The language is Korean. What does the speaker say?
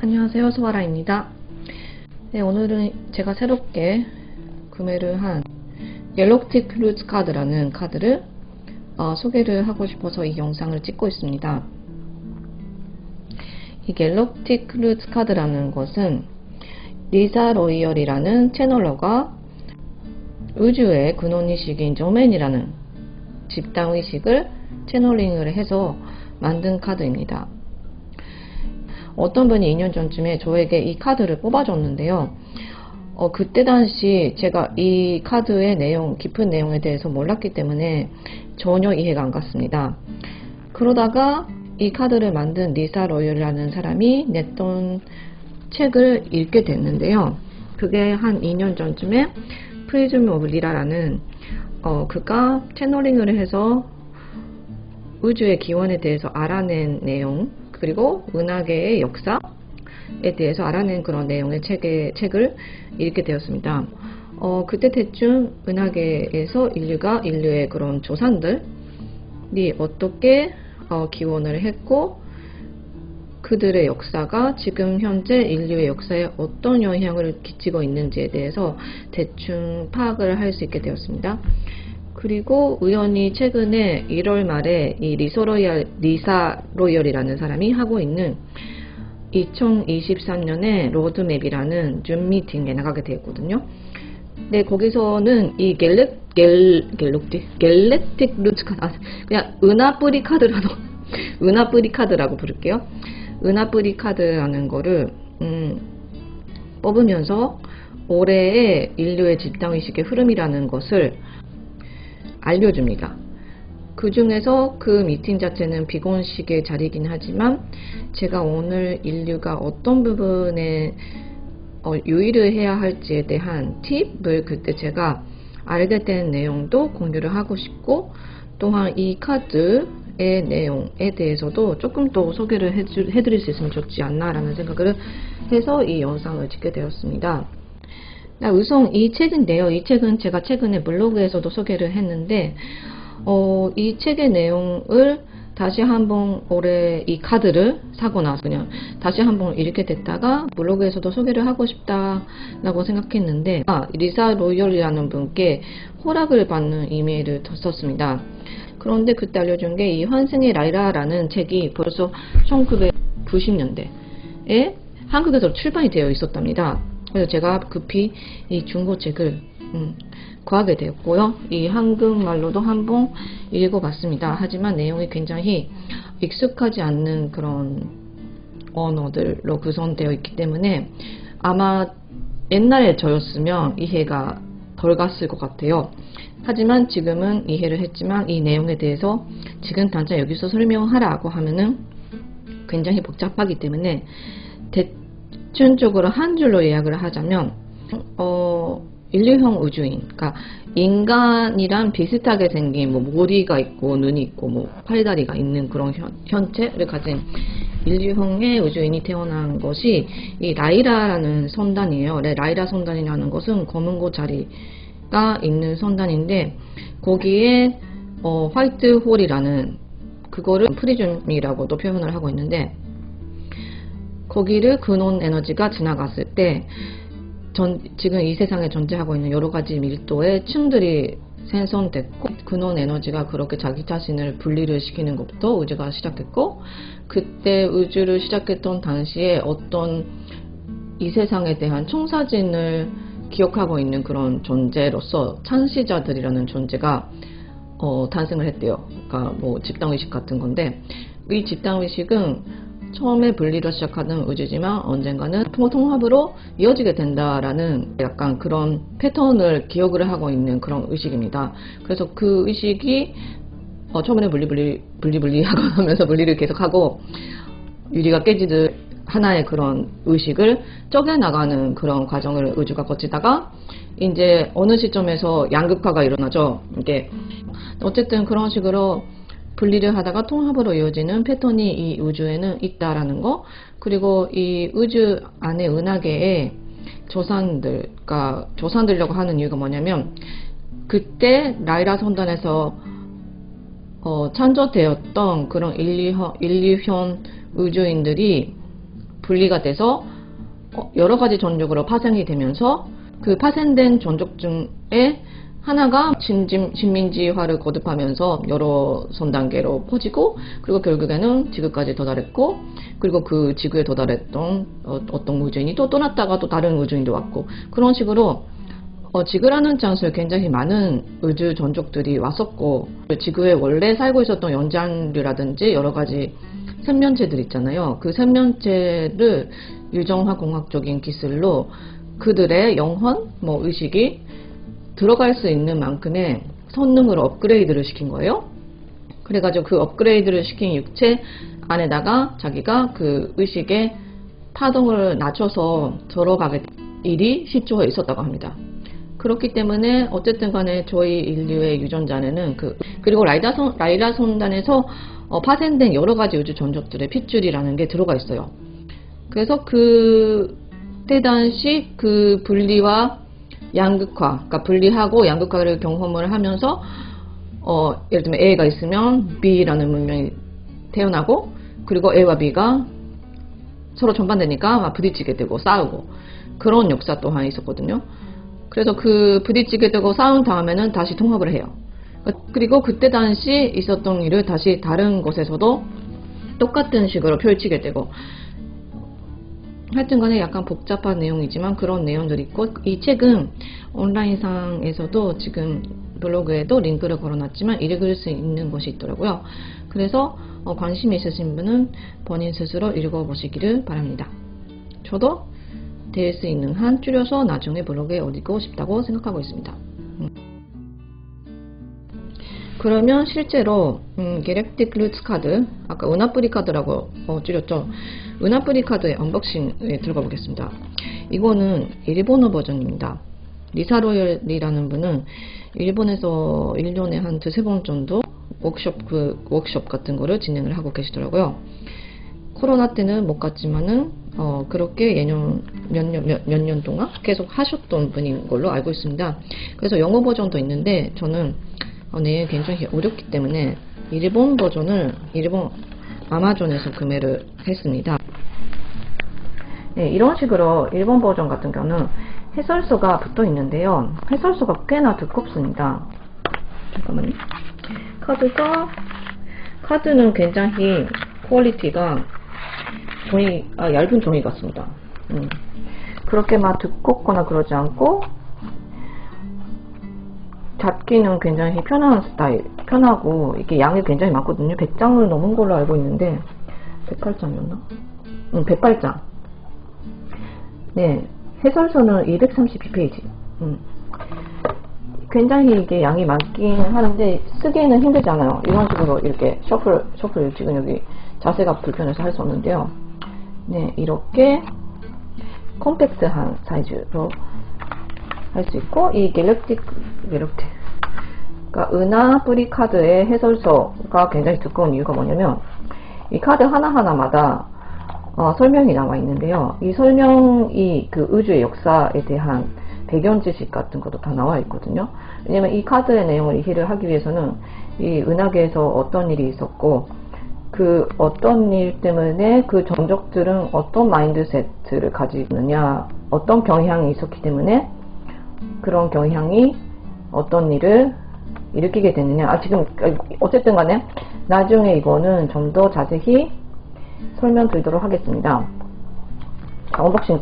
안녕하세요, 소아라입니다. 네, 오늘은 제가 새롭게 구매를 한 갤럭틱 크루즈 카드라는 카드를 소개를 하고 싶어서 이 영상을 찍고 있습니다. 이 갤럭틱 크루즈 카드라는 것은 리사 로이얼이라는 채널러가 우주의 근원의식인 조맨이라는 집단의식을 채널링을 해서 만든 카드입니다. 어떤 분이 2년 전쯤에 저에게 이 카드를 뽑아줬는데요. 그때 당시 제가 이 카드의 내용, 깊은 내용에 대해서 몰랐기 때문에 전혀 이해가 안 갔습니다. 그러다가 이 카드를 만든 리사 로이얼이라는 사람이 냈던 책을 읽게 됐는데요. 그게 한 2년 전쯤에 프리즘 오브 리라라는 그가 채널링을 해서 우주의 기원에 대해서 알아낸 내용, 그리고 은하계의 역사에 대해서 알아낸 그런 내용의 책을 읽게 되었습니다. 그때 대충 은하계에서 인류의 그런 조상들이 어떻게 기원을 했고, 그들의 역사가 지금 현재 인류의 역사에 어떤 영향을 끼치고 있는지에 대해서 대충 파악을 할 수 있게 되었습니다. 그리고 우연히 최근에 1월 말에 이 리사 로이얼이라는 사람이 하고 있는 2023년의 로드맵이라는 줌 미팅에 나가게 되었거든요. 네, 거기서는 이 갤럭틱 루트 카드, 그냥 은하뿌리 카드라고 부를게요. 은하뿌리 카드라는 거를 뽑으면서 올해의 인류의 집단의식의 흐름이라는 것을 알려줍니다. 그 중에서 그 미팅 자체는 비공식의 자리이긴 하지만 제가 오늘 인류가 어떤 부분에 유의를 해야 할지에 대한 팁을 그때 제가 알게 된 내용도 공유를 하고 싶고, 또한 이 카드의 내용에 대해서도 조금 더 소개를 해드릴 수 있으면 좋지 않나 라는 생각을 해서 이 영상을 찍게 되었습니다. 우선 이 책인데요. 이 책은 제가 최근에 블로그에서도 소개를 했는데, 이 책의 내용을 다시 한번 올해 이 카드를 사고 나서 그냥 다시 한번 읽게 됐다가 블로그에서도 소개를 하고 싶다라고 생각했는데, 리사 로이얼이라는 분께 허락을 받는 이메일을 썼습니다. 그런데 그때 알려준 게 이 환생의 라이라라는 책이 벌써 1990년대에 한국에서 출판이 되어 있었답니다. 그래서 제가 급히 이 중고책을 구하게 되었고요. 이 한국말로도 한번 읽어봤습니다. 하지만 내용이 굉장히 익숙하지 않는 그런 언어들로 구성되어 있기 때문에 아마 옛날에 저였으면 이해가 덜 갔을 것 같아요. 하지만 지금은 이해를 했지만 이 내용에 대해서 지금 당장 여기서 설명하라고 하면은 굉장히 복잡하기 때문에 대충적으로 한 줄로 요약을 하자면 인류형 우주인, 그러니까 인간이랑 비슷하게 생긴 머리가 있고 눈이 있고 팔다리가 있는 그런 현체를 가진 인류형의 우주인이 태어난 것이 이 라이라라는 선단이에요. 라이라 선단이라는 것은 검은 고 자리가 있는 선단인데, 거기에 화이트 홀이라는 그거를 프리즘이라고도 표현을 하고 있는데, 거기를 근원 에너지가 지나갔을 때 지금 이 세상에 존재하고 있는 여러 가지 밀도의 층들이 생성됐고, 근원 에너지가 그렇게 자기 자신을 분리를 시키는 것부터 우주가 시작했고, 그때 우주를 시작했던 당시에 어떤 이 세상에 대한 청사진을 기억하고 있는 그런 존재로서 창시자들이라는 존재가 탄생을 했대요. 그러니까 집단의식 같은 건데, 이 집단의식은 처음에 분리를 시작하는 우주지만 언젠가는 통합으로 이어지게 된다라는 약간 그런 패턴을 기억을 하고 있는 그런 의식입니다. 그래서 그 의식이 처음에는 분리 하면서 분리를 계속하고 유리가 깨지듯 하나의 그런 의식을 쪼개나가는 그런 과정을 우주가 거치다가 이제 어느 시점에서 양극화가 일어나죠. 이게 어쨌든 그런 식으로 분리를 하다가 통합으로 이어지는 패턴이 이 우주에는 있다라는 거, 그리고 이 우주 안에 은하계의 조상들이라고 하는 이유가 뭐냐면, 그때 라이라 선단에서 창조되었던 그런 인류형 우주인들이 분리가 돼서 여러 가지 전족으로 파생이 되면서 그 파생된 전족 중에 하나가 식민지화를 거듭하면서 여러 선단계로 퍼지고, 그리고 결국에는 지구까지 도달했고, 그리고 그 지구에 도달했던 어떤 우주인이 또 떠났다가 또 다른 우주인도 왔고, 그런 식으로 지구라는 장소에 굉장히 많은 우주 전족들이 왔었고, 지구에 원래 살고 있었던 연장류라든지 여러 가지 생명체들 있잖아요. 그 생명체를 유전화 공학적인 기술로 그들의 영혼, 의식이 들어갈 수 있는 만큼의 성능으로 업그레이드를 시킨 거예요. 그래가지고 그 업그레이드를 시킨 육체 안에다가 자기가 그 의식의 파동을 낮춰서 들어가게 일이 시초에 있었다고 합니다. 그렇기 때문에 어쨌든 간에 저희 인류의 유전자에는 그리고 라이라 선단에서 파생된 여러 가지 우주 전적들의 핏줄이라는 게 들어가 있어요. 그래서 그때 당시 그 분리와 양극화, 그러니까 분리하고 양극화를 경험을 하면서 예를 들면 A가 있으면 B라는 문명이 태어나고, 그리고 A와 B가 서로 전반되니까 막 부딪히게 되고 싸우고, 그런 역사 또한 있었거든요. 그래서 그 부딪히게 되고 싸운 다음에는 다시 통합을 해요. 그리고 그때 당시 있었던 일을 다시 다른 곳에서도 똑같은 식으로 펼치게 되고, 하여튼 간에 약간 복잡한 내용이지만 그런 내용들이 있고, 이 책은 온라인상에서도 지금 블로그에도 링크를 걸어놨지만 읽을 수 있는 것이 있더라고요. 그래서 관심이 있으신 분은 본인 스스로 읽어보시기를 바랍니다. 저도 될 수 있는 한 줄여서 나중에 블로그에 올리고 싶다고 생각하고 있습니다. 그러면 실제로 갤럭틱 루츠 카드, 아까 은하뿌리 카드라고 줄였죠. 은하뿌리 카드의 언박싱에 들어가 보겠습니다. 이거는 일본어 버전입니다. 리사로열이라는 분은 일본에서 1년에 한 2-3번 정도 워크숍 같은 거를 진행을 하고 계시더라고요. 코로나 때는 못 갔지만은 그렇게 몇 년 동안 계속 하셨던 분인 걸로 알고 있습니다. 그래서 영어 버전도 있는데 저는 내용이 굉장히 어렵기 때문에 일본 버전을 일본 아마존에서 구매를 했습니다. 네, 이런 식으로 일본 버전 같은 경우는 해설서가 붙어 있는데요. 해설서가 꽤나 두껍습니다. 잠깐만요. 카드는 굉장히 퀄리티가 얇은 종이 같습니다. 그렇게 막 두껍거나 그러지 않고, 잡기는 굉장히 편한 스타일, 편하고, 이게 양이 굉장히 많거든요. 100장을 넘은 걸로 알고 있는데, 108장이었나? 108장. 네, 해설서는 232페이지. 굉장히 이게 양이 많긴 하는데, 쓰기에는 힘들지 않아요. 이런 식으로 이렇게 셔플 지금 여기 자세가 불편해서 할 수 없는데요. 네, 이렇게 컴팩트한 사이즈로 할 수 있고, 이 갤럭틱 그러니까 은하뿌리 카드의 해설서가 굉장히 두꺼운 이유가 뭐냐면, 이 카드 하나하나마다 설명이 나와 있는데요. 이 설명이 그 우주의 역사에 대한 배경 지식 같은 것도 다 나와 있거든요. 왜냐면 이 카드의 내용을 이해를 하기 위해서는 이 은하계에서 어떤 일이 있었고, 그 어떤 일 때문에 그 전적들은 어떤 마인드세트를 가지고 있느냐, 어떤 경향이 있었기 때문에 그런 경향이 어떤 일을 일으키게 되느냐. 지금 어쨌든 간에 나중에 이거는 좀 더 자세히 설명드리도록 하겠습니다. 언박싱